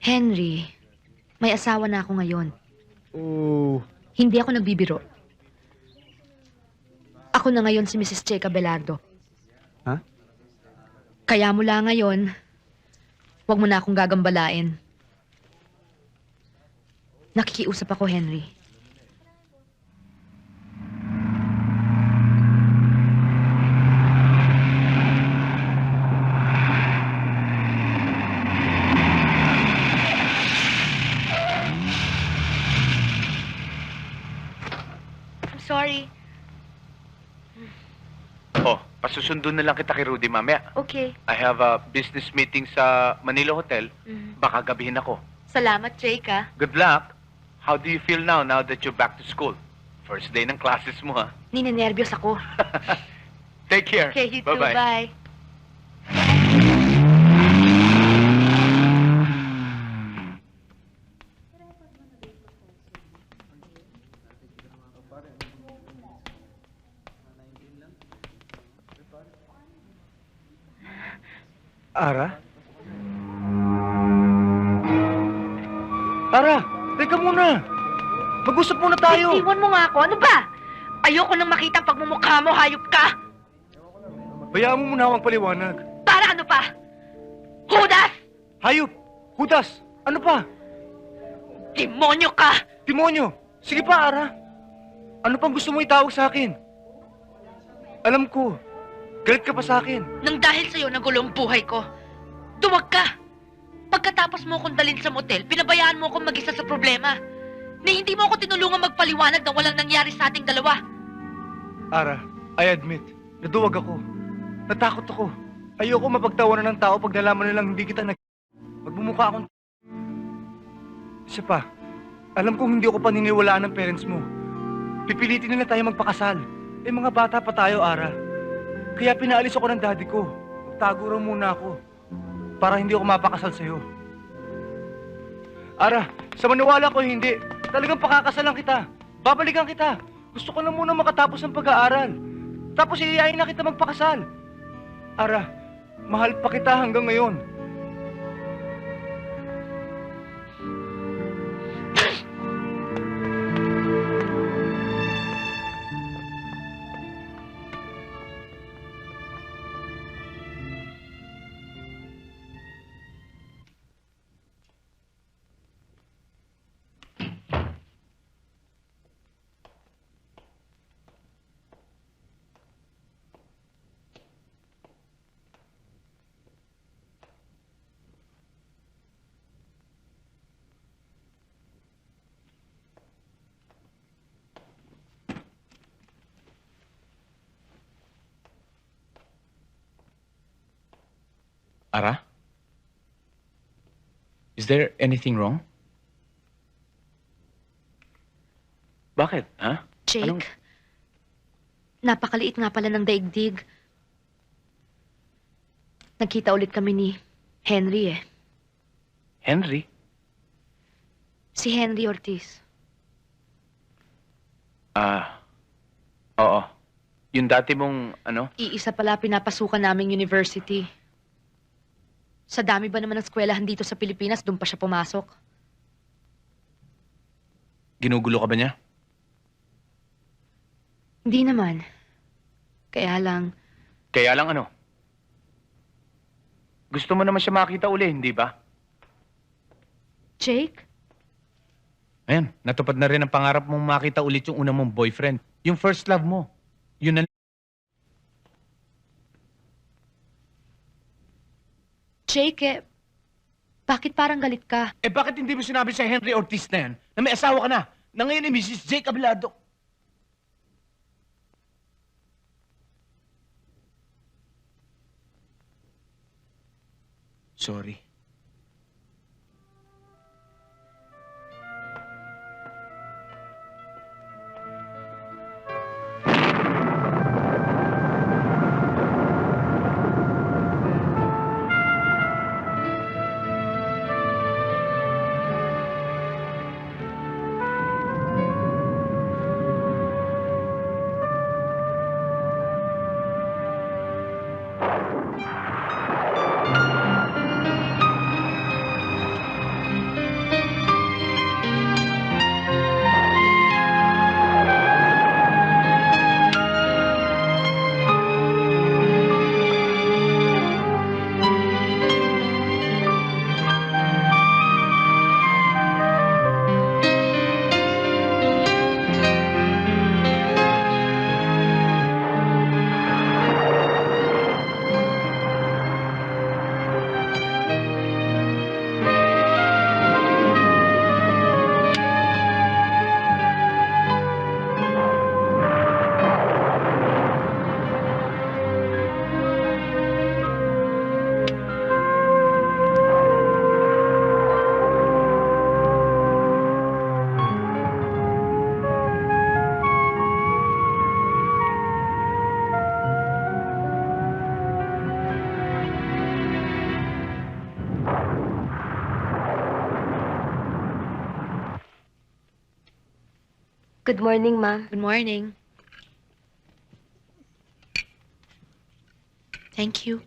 Henry, may asawa na ako ngayon. Oh. Hindi ako nagbibiro. Ako na ngayon si Mrs. Checa Belardo. Ha? Kaya mula ngayon, huwag mo na akong gagambalain. Nakikiusap ako, Henry. I'm sorry. Oh, pasusundo na lang kita kay Rudy mamaya. Okay. I have a business meeting sa Manila Hotel. Baka gabihin ako. Salamat, Checa. Good luck. How do you feel now that you're back to school? First day ng classes mo, ha? Ninenervyos ako. Take care. Okay, you too. Bye-bye. Bye. Ara? Ara, teka muna. Mag-usap muna tayo. Iwan mo nga ako. Ano ba? Ayoko nang makita ang pagmumukha mo, hayop ka. Bayaan mo muna akong paliwanag. Para ano pa? Judas! Hayop! Judas! Ano pa? Demonyo ka! Demonyo! Sige pa, Ara. Ano pang gusto mo itawag sa akin? Alam ko, galit ka pa sa akin. Nang dahil sa'yo nagulo ang buhay ko, duwag ka! Pagkatapos mo akong dalhin sa motel, pinabayaan mo akong mag-isa sa problema. Na hindi mo ako tinulungan magpaliwanag na walang nangyari sa ating dalawa. Ara, I admit, naduwag ako. Natakot ako. Ayoko mapagtawanan ng tao pag nalaman nilang hindi kita magmumukha akong Isa pa, alam kong hindi ako paniniwalaan ng parents mo. Pipilitin nila tayo magpakasal. Eh mga bata pa tayo, Ara. Kaya pinaalis ako ng daddy ko. Tago raw muna ako. Para hindi ako mapakasal sa'yo. Ara, sa maniwala ko hindi. Talagang pakakasalan kita. Babalikan kita. Gusto ko na muna makatapos ng pag-aaral. Tapos iiyayin na kita magpakasal. Ara, mahal pa kita hanggang ngayon. Ara? Is there anything wrong? Bakit, ha? Jake, napakaliit nga pala ng daigdig. Nagkita ulit kami ni Henry eh. Henry? Si Henry Ortiz. Oo. Yung dati mong, Iisa pala pinapasukan naming university. Sa dami ba naman ng eskwelahan dito sa Pilipinas, doon pa siya pumasok? ginugulo ka ba niya? Hindi naman. Kaya lang, Kaya lang ano? Gusto mo naman siya makita uli, hindi ba? Jake? Ayan, natupad na rin ang pangarap mong makita ulit yung unang mong boyfriend. Yung first love mo. Yun na... Jake, bakit parang galit ka? Eh bakit hindi mo sinabi sa Henry Ortiz na yan na may asawa ka na ngayon ni Mrs. Jake Abelardo? Sorry. Good morning, Ma. Good morning. Thank you.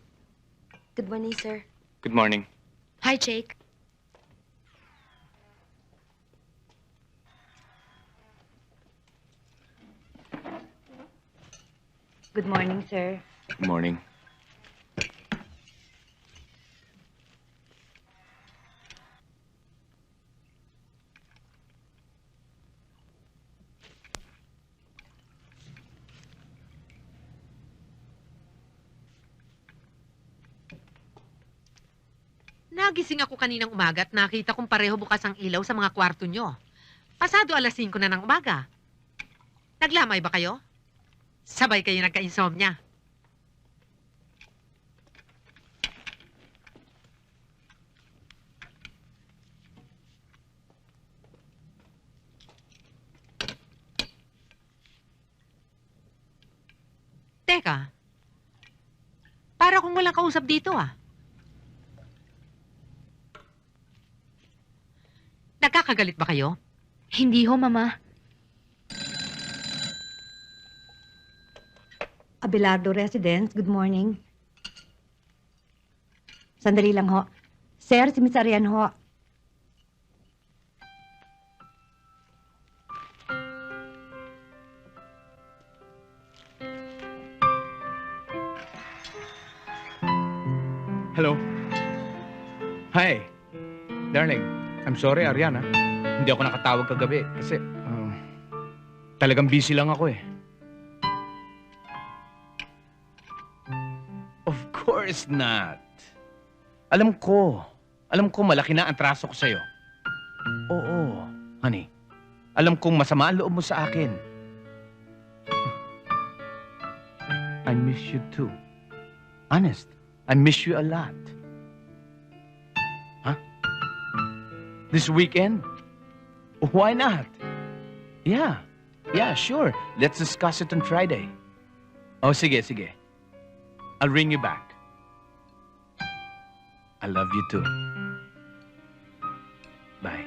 Good morning, sir. Good morning. Hi, Jake. Good morning, sir. Good morning. Nagising ako kaninang umaga at nakita kong pareho bukas ang ilaw sa mga kwarto nyo. Pasado 5:00 na ng umaga. Naglamay ba kayo? Sabay kayo nagka-insomnia. Teka, para kung walang kausap dito ah. Nagkakagalit ba kayo? Hindi ho, Mama. Abelardo Residence, good morning. Sandali lang ho. Sir, si Miss Arian ho. Hello? Hi. Darling, I'm sorry, Ariana. Hindi ako nakatawag kagabi kasi talagang busy lang ako eh. Of course not. Alam ko malaki na ang traso ko sa'yo. Oo, honey. Alam kong masama ang loob mo sa akin. I miss you too. Honest, I miss you a lot. Huh? This weekend? Why not? Yeah, sure. Let's discuss it on Friday. Oh, sige. I'll ring you back. I love you too. Bye.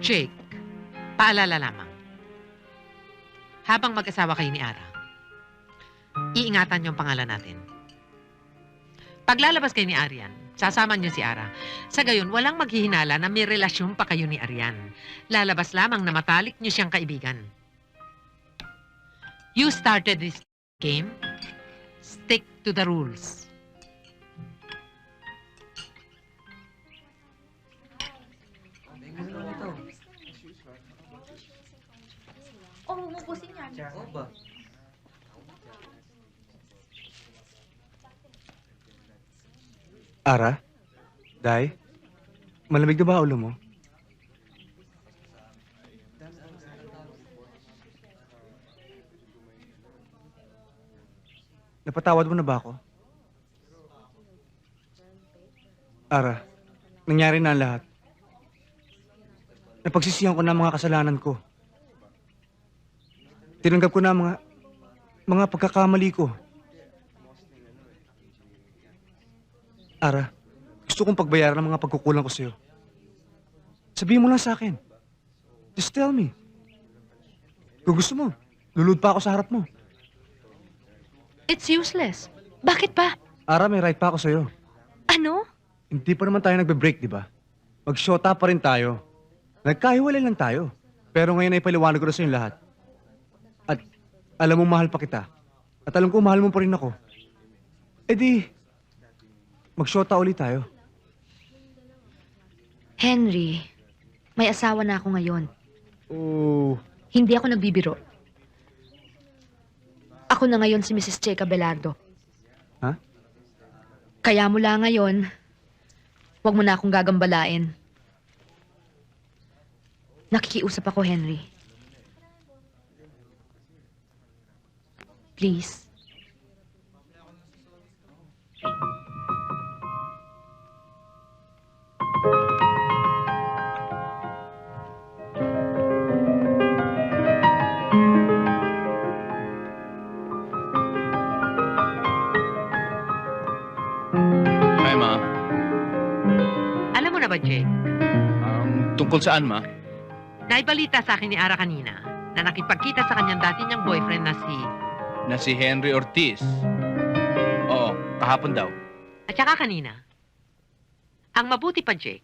Jake, paalala lamang. Habang mag-asawa kayo ni Ara, iingatan niyo ang pangalan natin. Paglalabas kayo ni Arian, sasama niyo si Ara. Sa gayon, walang maghihinala na may relasyon pa kayo ni Arian. Lalabas lamang na matalik niyo siyang kaibigan. You started this game. Stick to the rules. Ara? Day? Malamig na ba ulo mo? Napatawad mo na ba ako? Ara, nangyari na ang lahat. Napagsisihan ko na ang mga kasalanan ko. Tinanggap ko na ang mga pagkakamali ko. Ara, gusto kong pagbayaran ang mga pagkukulang ko sa'yo. Sabihin mo lang sa akin. Just tell me. Kung gusto mo, lulod pa ako sa harap mo. It's useless. Bakit ba? Ara, may right pa ako sa'yo. Ano? Hindi pa naman tayo nagbe-break, di ba? Mag-shota pa rin tayo. Nagkahiwalay lang tayo. Pero ngayon ay paliwanag ko na sa'yo lahat. At alam mo mahal pa kita. At alam ko mahal mo pa rin ako. E di, mag-shota ulit tayo. Henry, may asawa na ako ngayon. Oh, Hindi ako nagbibiro. Ako na ngayon si Mrs. Checa Belardo. ha? Kaya mula ngayon, huwag mo na akong gagambalain. Nakikiusap ako, Henry. Please. Hi, Ma. Alam mo na ba, Jake? Tungkol saan, ma? Naibalita sa akin ni Ara kanina na nakipagkita sa kanyang dati niyang boyfriend na si... Na si Henry Ortiz. Oo, kahapon daw. At saka kanina. Ang mabuti pa, Jake,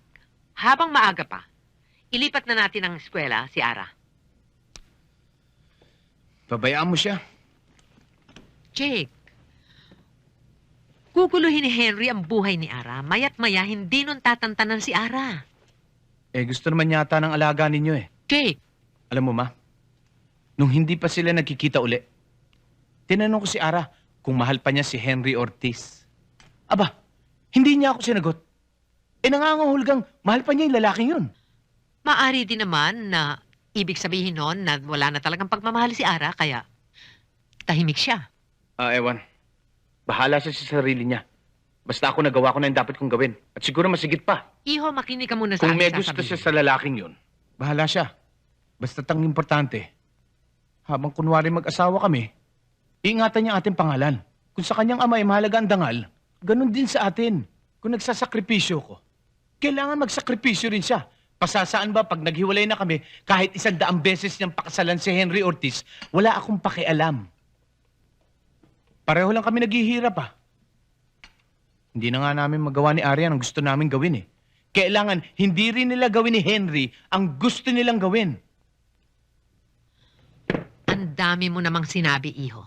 habang maaga pa, ilipat na natin ang eskwela si Ara. Pabayaan mo siya. Jake, guguluhin ni Henry ang buhay ni Ara. Maya't maya, hindi nun tatantanan si Ara. Eh, gusto naman yata ng alaga ninyo eh. Jake, Alam mo, ma, nung hindi pa sila nagkikita uli, tinanong ko si Ara kung mahal pa niya si Henry Ortiz. Aba, hindi niya ako sinagot. Eh, nangangahulugang mahal pa niya yung lalaking yun. maari din naman na ibig sabihin nun na wala na talagang pagmamahal si Ara, kaya tahimik siya. Ewan. Bahala siya sa sarili niya. Basta ako nagawa ko na yung dapat kong gawin. At siguro masigit pa. Iho, makinig ka muna sa Kung aking may gusto sasabihin. siya sa lalaking yun, bahala siya. Basta tang importante, habang kunwari mag-asawa kami, ingatan niya ating pangalan. Kung sa kanyang ama ay mahalaga ang dangal, ganun din sa atin. Kung nagsasakripisyo ko, kailangan magsakripisyo rin siya. Pasasaan ba pag naghiwalay na kami, kahit 100 beses niyang pakasalan si Henry Ortiz, wala akong pakialam. Pareho lang kami naghihirap ah. Hindi na nga namin magawa ni Arian ang gusto namin gawin eh. Kailangan hindi rin nila gawin ni Henry ang gusto nilang gawin. Ang dami mo namang sinabi, Iho.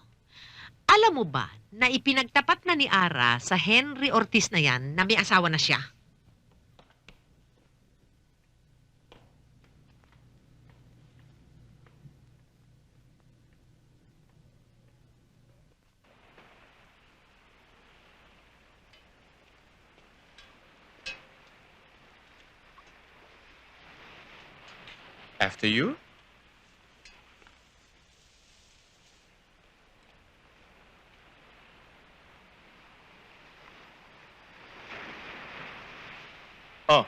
Alam mo ba na ipinagtapat na ni Ara sa Henry Ortiz na yan na may asawa na siya? After you? Oh,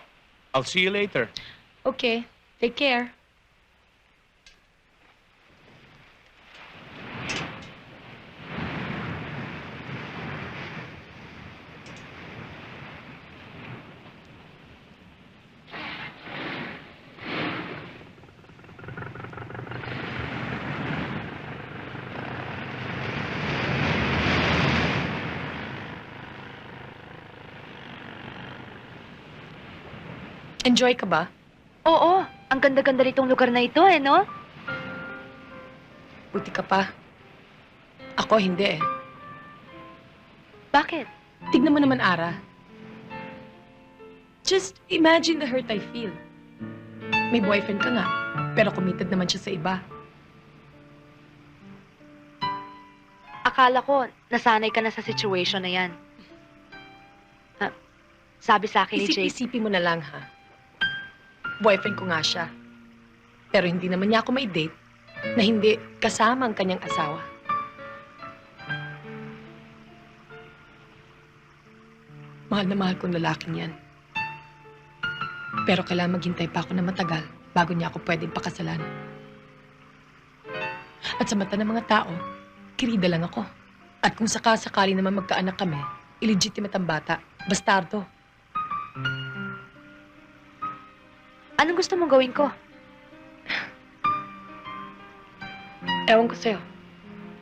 I'll see you later. Okay. Take care. Enjoy ka ba? Oo, ang ganda-ganda nitong lugar na ito no? Buti ka pa. Ako hindi eh. Bakit? Tignan mo naman, Ara. Just imagine the hurt I feel. May boyfriend ka nga, pero committed naman siya sa iba. Akala ko, nasanay ka na sa situation na yan. Sabi sa akin ni Jake, Isip-isipin mo na lang, ha? Boyfriend ko nga siya. Pero hindi naman niya ako mai-date na hindi kasama ang kanyang asawa. Mahal na mahal kong lalaking yan. Pero kailangan maghintay pa ako na matagal bago niya ako pwedeng pakasalan. At sa mata ng mga tao, kirida lang ako. At kung sakasakali naman magkaanak kami, illegitimate ang bata, bastardo. anong gusto mong gawin ko? Ewan ko sa'yo.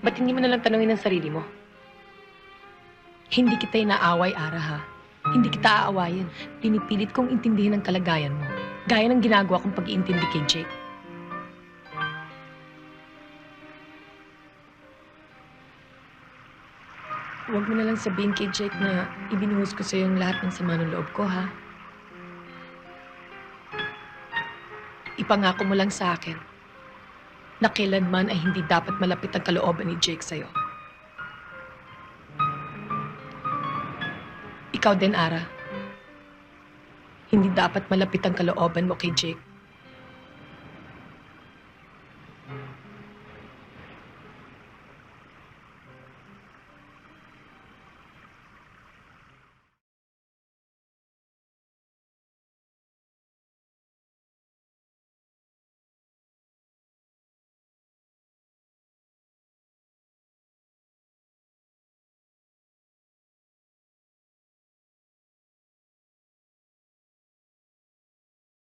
Ba't hindi mo nalang tanungin ang sarili mo? Hindi kita inaaway, Ara, ha? Hindi kita aawayin. Pinipilit kong intindihin ang kalagayan mo. Gaya ng ginagawa kong pag-iintindi kay Jake. Huwag mo nalang sabihin kay Jake na ibinuhos ko sa'yo yung lahat ng sama ng loob ko, ha? Ipangako mo lang sa akin na kailanman ay hindi dapat malapit ang kalooban ni Jake sa'yo. Ikaw din, Ara. Hindi dapat malapit ang kalooban mo kay Jake.